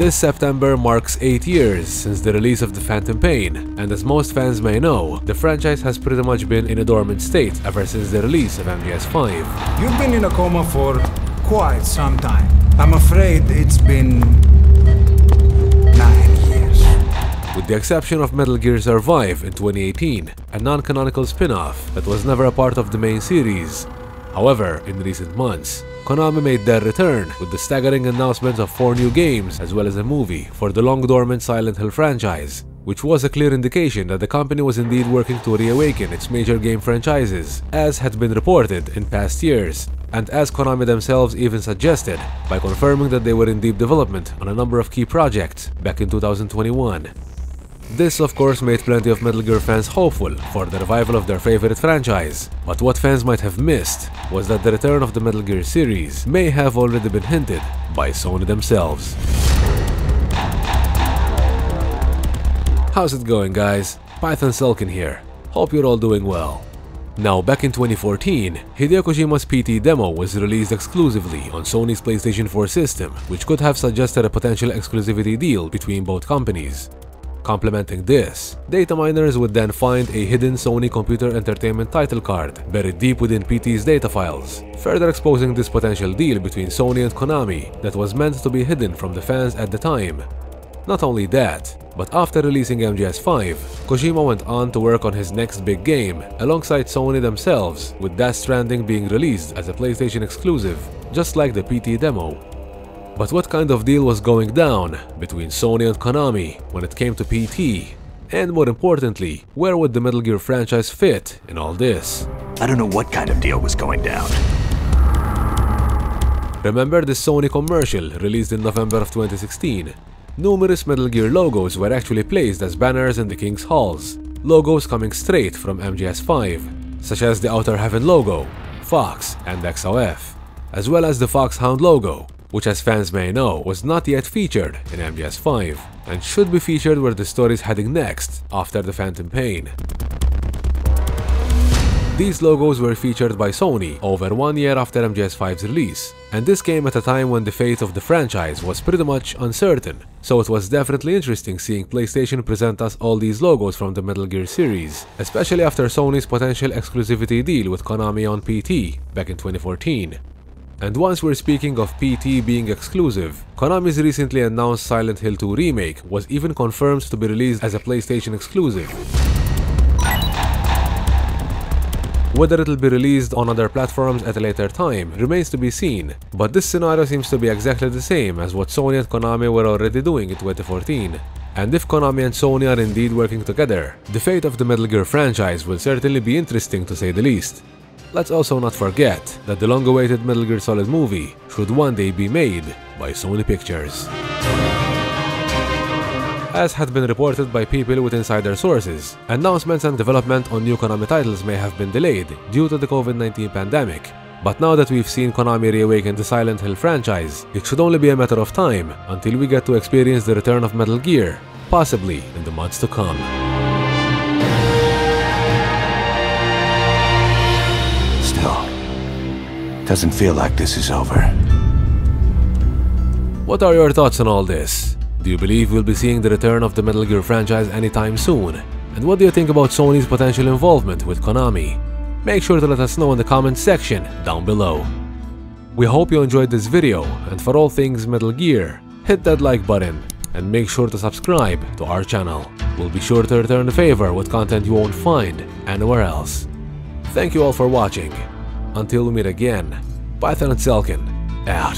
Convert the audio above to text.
This September marks 8 years since the release of the Phantom Pain, and as most fans may know, the franchise has pretty much been in a dormant state ever since the release of MGS5. You've been in a coma for quite some time. I'm afraid it's been 9 years. With the exception of Metal Gear Survive in 2018, a non-canonical spin-off that was never a part of the main series. However, in recent months, Konami made their return with the staggering announcement of 4 new games as well as a movie for the long-dormant Silent Hill franchise, which was a clear indication that the company was indeed working to reawaken its major game franchises, as had been reported in past years, and as Konami themselves even suggested by confirming that they were in deep development on a number of key projects back in 2021. This of course made plenty of Metal Gear fans hopeful for the revival of their favorite franchise, but what fans might have missed was that the return of the Metal Gear series may have already been hinted by Sony themselves. How's it going, guys? PythonSelkan here. Hope you're all doing well. Now, back in 2014, Hideo Kojima's PT demo was released exclusively on Sony's PlayStation 4 system, which could have suggested a potential exclusivity deal between both companies. Complementing this, data miners would then find a hidden Sony Computer Entertainment title card buried deep within PT's data files, further exposing this potential deal between Sony and Konami that was meant to be hidden from the fans at the time. Not only that, but after releasing MGS5, Kojima went on to work on his next big game alongside Sony themselves, with Death Stranding being released as a PlayStation exclusive, just like the PT demo. But what kind of deal was going down between Sony and Konami when it came to PT? And more importantly, where would the Metal Gear franchise fit in all this? I don't know what kind of deal was going down. Remember the Sony Commercial released in November of 2016? Numerous Metal Gear logos were actually placed as banners in the King's Halls, logos coming straight from MGS5, such as the Outer Heaven logo, Fox, and XOF, as well as the Foxhound logo, which as fans may know was not yet featured in MGS5, and should be featured where the story is heading next after the Phantom Pain. These logos were featured by Sony over 1 year after MGS5's release, and this came at a time when the fate of the franchise was pretty much uncertain, so it was definitely interesting seeing PlayStation present us all these logos from the Metal Gear series, especially after Sony's potential exclusivity deal with Konami on PT back in 2014. And once we're speaking of PT being exclusive, Konami's recently announced Silent Hill 2 remake was even confirmed to be released as a PlayStation exclusive. Whether it'll be released on other platforms at a later time remains to be seen, but this scenario seems to be exactly the same as what Sony and Konami were already doing in 2014. And if Konami and Sony are indeed working together, the fate of the Metal Gear franchise will certainly be interesting to say the least. Let's also not forget that the long-awaited Metal Gear Solid movie should one day be made by Sony Pictures. As had been reported by people with insider sources, announcements and development on new Konami titles may have been delayed due to the COVID-19 pandemic. But now that we've seen Konami reawaken the Silent Hill franchise, it should only be a matter of time until we get to experience the return of Metal Gear, possibly in the months to come. Still, doesn't feel like this is over. What are your thoughts on all this? Do you believe we'll be seeing the return of the Metal Gear franchise anytime soon? And what do you think about Sony's potential involvement with Konami? Make sure to let us know in the comments section down below. We hope you enjoyed this video, and for all things Metal Gear, hit that like button and make sure to subscribe to our channel. We'll be sure to return the favor with content you won't find anywhere else. Thank you all for watching. Until we meet again, PythonSelkan out.